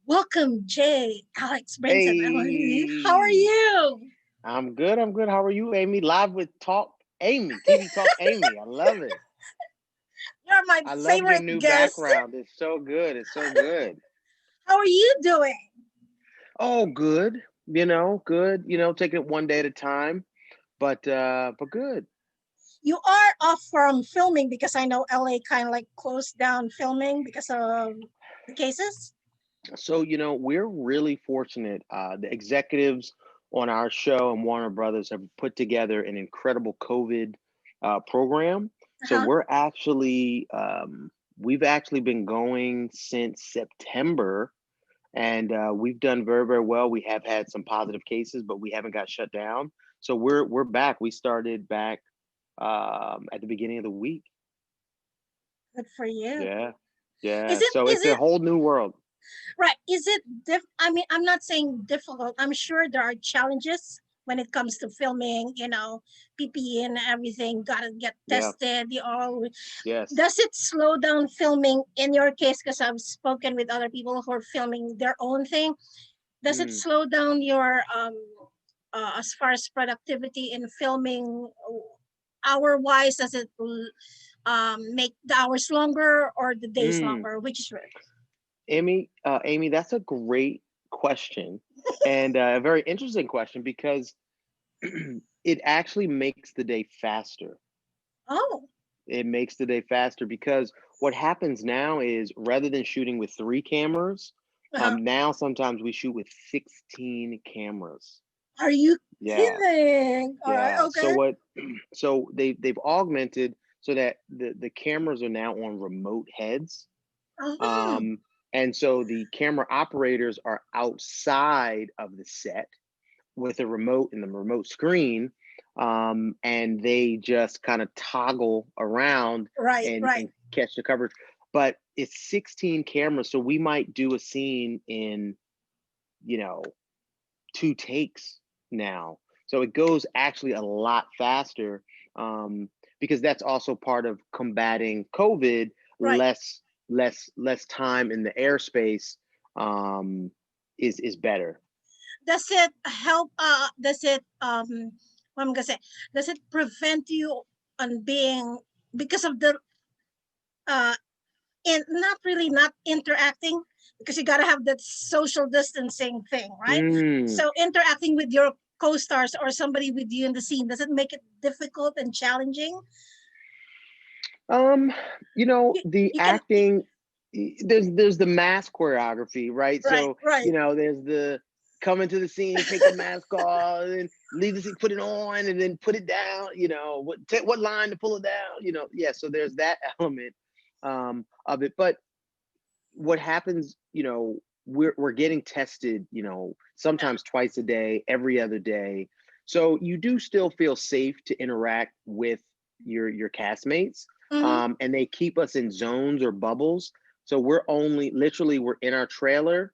Welcome, J.Alex Brinson. How are Hey, you? I'm good. I'm good. How are you, Amy? Live with Talk Amy, TV Talk Amy. I love it. You're my I love your favorite new guest. background. It's so good. It's so good. How are you doing? Oh, good. Good. Taking it one day at a time, but good. You are off from filming because I know LA kind of like closed down filming because of the cases. So, we're really fortunate. The executives on our show and Warner Brothers have put together an incredible COVID program. So Uh-huh. we've actually been going since September, and we've done very, very well. We have had some positive cases, but we haven't got shut down. So we're back. We started back at the beginning of the week. Good for you. Yeah, yeah. Is it So is it's a it whole new world. right? Is it I mean, I'm not saying difficult. I'm sure there are challenges when it comes to filming, PPE and everything, gotta get Yeah. tested, you all. Yes. Does it slow down filming in your case? Because I've spoken with other people who are filming their own thing. Does it Mm. slow down your as far as productivity in filming hour wise? Does it make the hours longer or the days Mm. longer? Which is right. Amy, that's a great question and a very interesting question because it actually makes the day faster. Oh, It makes the day faster because what happens now is rather than shooting with three cameras, uh-huh. now sometimes we shoot with 16 cameras. Are you Yeah, kidding? All right, yeah. So okay. what? So they've augmented so that the cameras are now on remote heads. Uh-huh. Um, and so the camera operators are outside of the set with a remote and the remote screen. And they just kind of toggle around Right, and right. catch the coverage. But it's 16 cameras. So we might do a scene in, you know, two takes now. So it goes actually a lot faster because that's also part of combating COVID. Right. Less time in the airspace um, is better. Does it help does it what I'm gonna say, does it prevent you on being because of the uh in not really not interacting because you gotta have that social distancing thing, right? Mm. So interacting with your co-stars or somebody with you in the scene, does it make it difficult and challenging? Um, You, the you can acting, there's the mask choreography, right? right, So, right. there's the come into the scene, take the mask off, and leave the scene, put it on, and then put it down. What line to pull it down. Yeah. So there's that element of it. But what happens, we're getting tested, sometimes twice a day, every other day. So you do still feel safe to interact with your castmates. Mm-hmm. And they keep us in zones or bubbles. So we're only literally we're in our trailer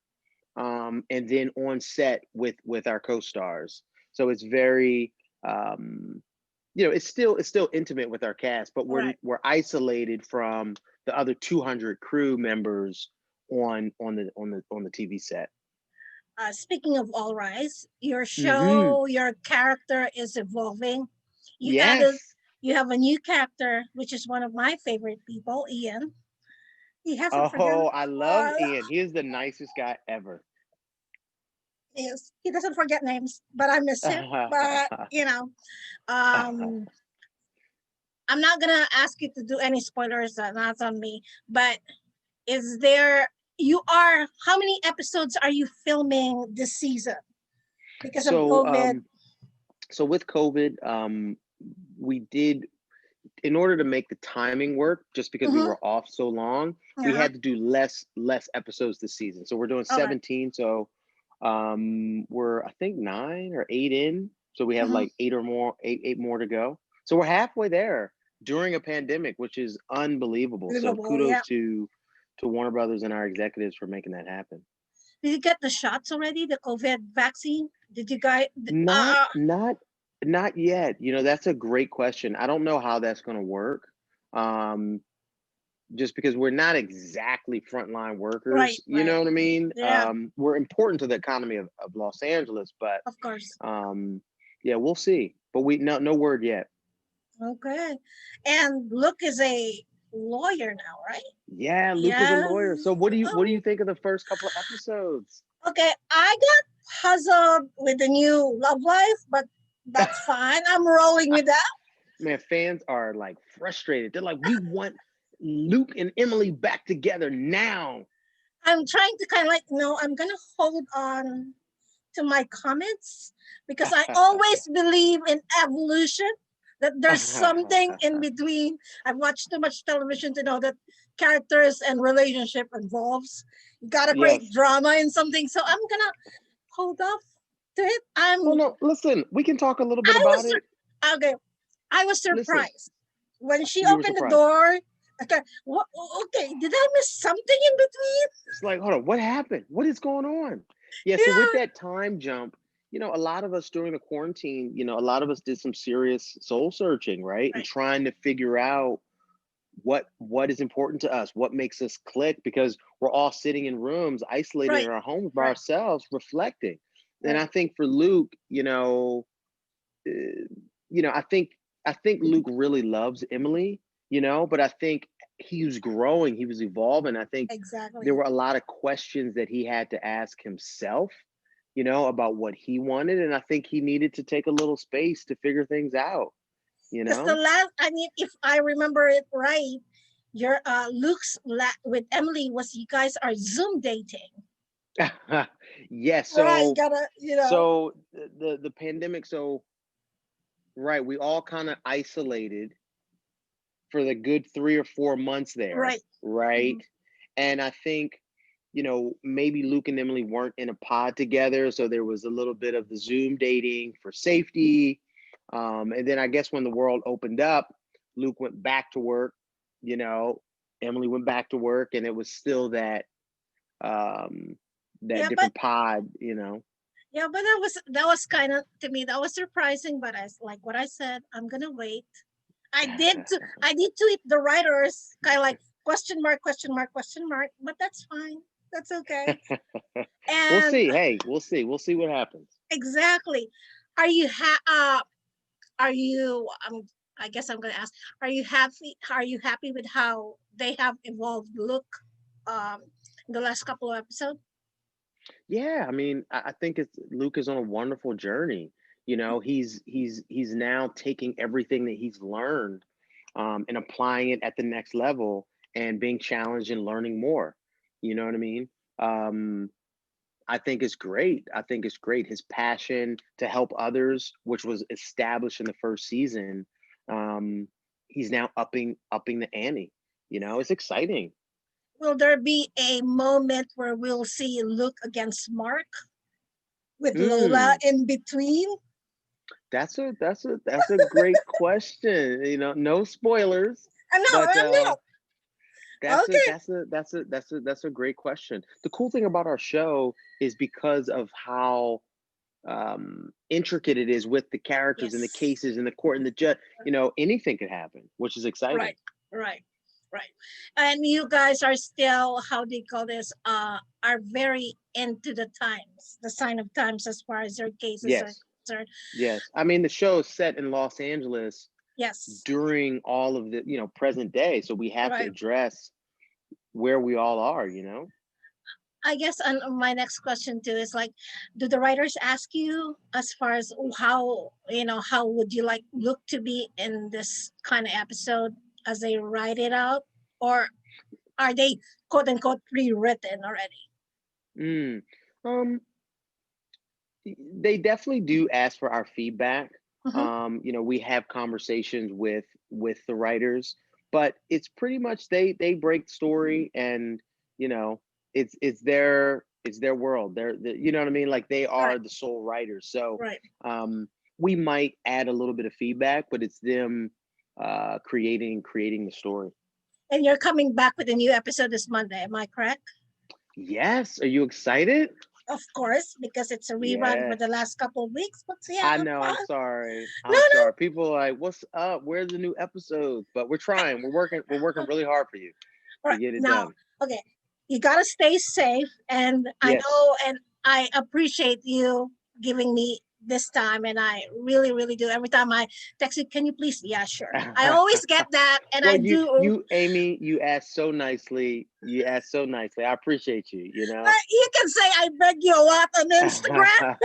and then on set with our co-stars. So it's very it's still intimate with our cast, but we're Right. we're isolated from the other 200 crew members on the TV set. Speaking of All Rise, your Mm-hmm. show, your character is evolving. You added, Yes. you have a new character, which is one of my favorite people, Ian. He hasn't Oh, forgotten. I love Ian. He is the nicest guy ever. Yes, he doesn't forget names, but I miss him. But um, I'm not gonna ask you to do any spoilers. That's on me. But is there? You are. How many episodes are you filming this season because of so COVID? um so with COVID, we did in order to make the timing work, just because we Mm-hmm. were off so long, we Uh-huh. had to do less episodes this season. So we're doing Okay. 17. So we're I think 9 or 8 in. So we have Mm-hmm. like eight more to go. So we're halfway there during a pandemic, which is unbelievable. So Livable. kudos Yeah. to Warner Brothers and our executives for making that happen. Did you get the shots already? The COVID vaccine? Did you guys? Not not not yet. That's a great question. I don't know how that's going to work. Um just because we're not exactly frontline Right, workers, you right. know what I mean? Yeah, We're important to the economy of Los Angeles, but of course. yeah, we'll see. But we no word yet. Okay. And Luke is a lawyer now, right? Yeah, Luke is a Yes. lawyer. So what do you Oh, think of the first couple of episodes? okay. I got puzzled with the new love life, but that's fine. I'm rolling with that. Man, fans are like frustrated. They're like, we want Luke and Emily back together now. I'm trying to kind of like, no, I'm going to hold on to my comments because I always believe in evolution, that there's something in between. I've watched too much television to know that characters and relationship involves. You gotta create Yes. drama in something. So I'm gonna hold off to it. Well, no, listen, we can talk a little bit I about was it. okay. I was Listen, surprised when she you were opened the surprised. door. Okay, what, okay, did I miss something in between? It's like, hold on, what happened? What is going on? Yeah, so with Yeah, that time jump, a lot of us during the quarantine, a lot of us did some serious soul searching, right? And right, trying to figure out what is important to us, what makes us click, because we're all sitting in rooms, isolated in right, our homes by right, ourselves, reflecting. And I right. think for Luke, uh, I think Luke really loves Emily, but I think he was growing, he was evolving. I think there Exactly. were a lot of questions that he had to ask himself, about what he wanted, and I think he needed to take a little space to figure things out, you Because the know. last, I mean, if I remember it right, your with Emily was you guys are Zoom dating. Yeah, Right, you so gotta, the pandemic, so right, we all kind of isolated for the good 3 or 4 months there, right. right? Mhm. And I think, maybe Luke and Emily weren't in a pod together, so there was a little bit of the Zoom dating for safety. And then I guess when the world opened up, Luke went back to work, you know, Emily went back to work, and it was still um that Yeah, but different pod, that was kind of to me that was surprising. But like what I said, I'm gonna wait. I did tweet the writers kind of like question mark, question mark, question mark. But that's fine. That's okay. We'll And see. Hey, we'll see what happens. exactly. Are you are you I guess I'm gonna ask, are you happy with how they have evolved look um in the last couple of episodes? Yeah, I mean, I think it's Luke is on a wonderful journey. He's now taking everything that he's learned, and applying it at the next level, and being challenged and learning more. You know what I mean? Um, I think it's great. I think it's great. His passion to help others, which was established in the first season, um, he's now upping the ante. It's exciting. Will there be a moment where we'll see Luke against Mark with Lola Mm. in between? That's a great question. No spoilers, No, but I'm not. that's a Okay. that's a that's a that's a that's a great question. The cool thing about our show is because of how intricate it is with the characters and the Yes. cases and the court and the judge. Anything could happen, which is exciting. Right. Right. Right. And you guys are still, how do you call this? Are very into the times, the sign of times as far as your cases are Yes, concerned. yes. I mean, the show is set in Los Angeles Yes. during all of the present day, so we have to Right. address where we all are. I guess my next question too is like, do the writers ask you as far as how would you like look to be in this kind of episode as they write it out, or are they quote unquote pre-written already? Mm. Um, they definitely do ask for our feedback. Mm-hmm. We have conversations with the writers, but it's pretty much they break story, and you know it's their world. You know what I mean? Like, they Right. are the sole writers. So Right. um, we might add a little bit of feedback, but it's them creating the story. And you're coming back with a new episode this Monday. Am I correct? Yes. Are you excited? Of course, because it's a rerun for Yeah. the last couple of weeks. But yeah, I I'm know. I'm fine. sorry. No, I'm sorry. People are like, "What's up? Where's the new episodes?" But we're trying. We're working. We're working no. really hard for you. All to right. get it Now, done. okay, you gotta stay safe, and I Yes. know, and I appreciate you giving me this time, and I really, really do. Every time I text you, can you please? Yeah, sure. I always get that, and Well, I do. Amy, you asked so nicely. You asked so nicely. I appreciate you, you know. You can say I beg you a lot on Instagram.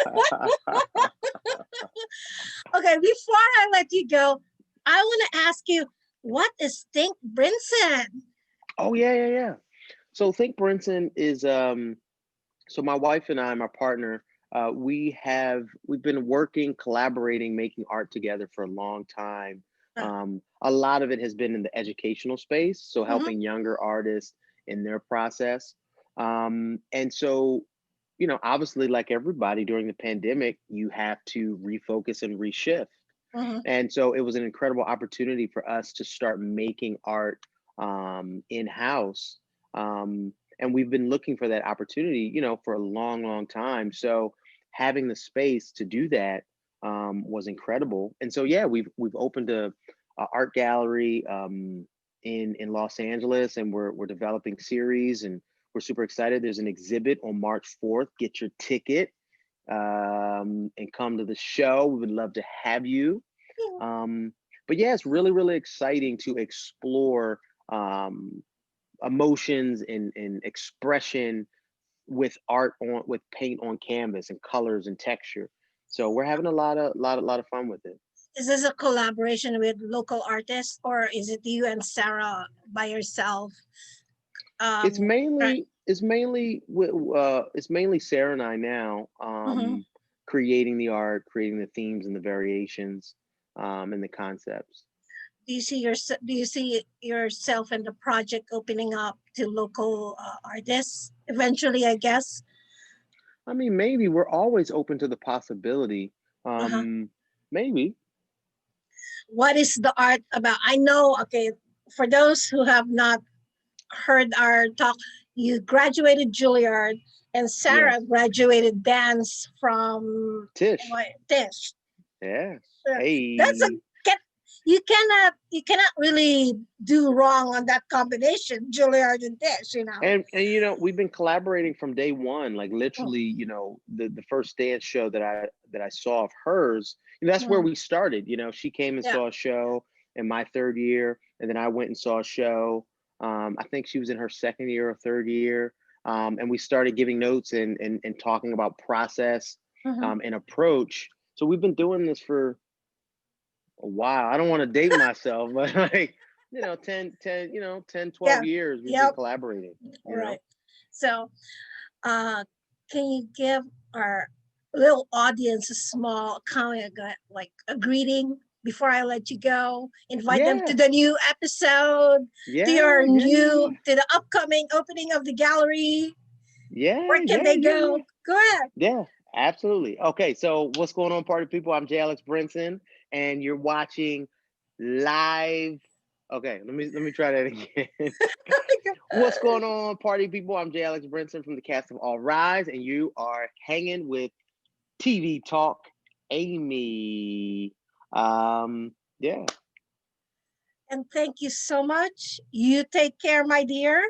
Okay, before I let you go, I want to ask you, what is Think Brinson? Oh yeah, yeah, yeah. So Think Brinson is so my wife and I, my partner, we've been working, collaborating, making art together for a long time. Uh, A lot of it has been in the educational space, so mhm, helping younger artists in their process. And so, you know, obviously, like everybody during the pandemic, you have to refocus and reshift. mhm, And so it was an incredible opportunity for us to start making art in house. And we've been looking for that opportunity, you know, for a long, long time. So having the space to do that was incredible. And so yeah, we've opened a art gallery in Los Angeles, and we're developing series, and we're super excited. There's an exhibit on March 4th. Get your ticket and come to the show. We would love to have you. Um, but yeah, it's really, really exciting to explore um, emotions and expression with art on with paint on canvas and colors and texture. So we're having a lot of fun with it. Is this a collaboration with local artists, or is it you and Sarah by yourself? It's Um, right. mainly it's mainly Sarah and I now Mhm. creating the art, creating the themes and the variations and the concepts. Do you see yourself in the project opening up to local artists eventually? I guess. I mean, maybe we're always open to the possibility. Uh-huh. Maybe. What is the art about? I know. Okay, for those who have not heard our talk, you graduated Juilliard, and Sarah Yes. graduated dance from Tish. Tisch. Yeah. Uh, That's a Hey. get. You cannot really do wrong on that combination, Juilliard and Tisch. And you know, we've been collaborating from day one. Like Mm, literally, you know, the first dance show that I saw of hers, you know, that's where mm, we started. You know, she came and yeah. saw a show in my third year, and then I went and saw a show. I think she was in her second year or third year. And we started giving notes and talking about process Mhm. and approach. So we've been doing this for a while. I don't want to date myself, but like, you know, 10, you know, 10, Yeah. 12 years we've been Yep. collaborating, All you know? right. So, can you give our little audience a small kind of like a greeting before I let you go? Invite them to Yeah, the new episode, yeah, to the upcoming opening of the gallery. yeah, Where can yeah, they yeah, go? yeah, Go ahead. yeah, absolutely. Okay, so what's going on, party people? I'm J.Alex Brinson, and you're watching live. Okay, let me try that again. What's going on, party people? I'm J.Alex Brinson from the cast of All Rise, and you are hanging with TV Talk Amy. Yeah. And thank you so much. You take care, my dear.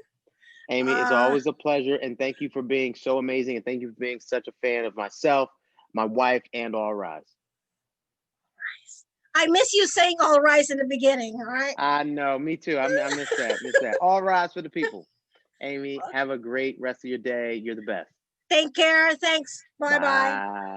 Amy, it's Uh, always a pleasure, and thank you for being so amazing, and thank you for being such a fan of myself, my wife, and All Rise. I miss you saying all rise in the beginning. All right. I know, me too. I miss that. Miss that. All Rise for the people. Amy, have a great rest of your day. You're the best. Take care. Thanks. Bye bye. Bye.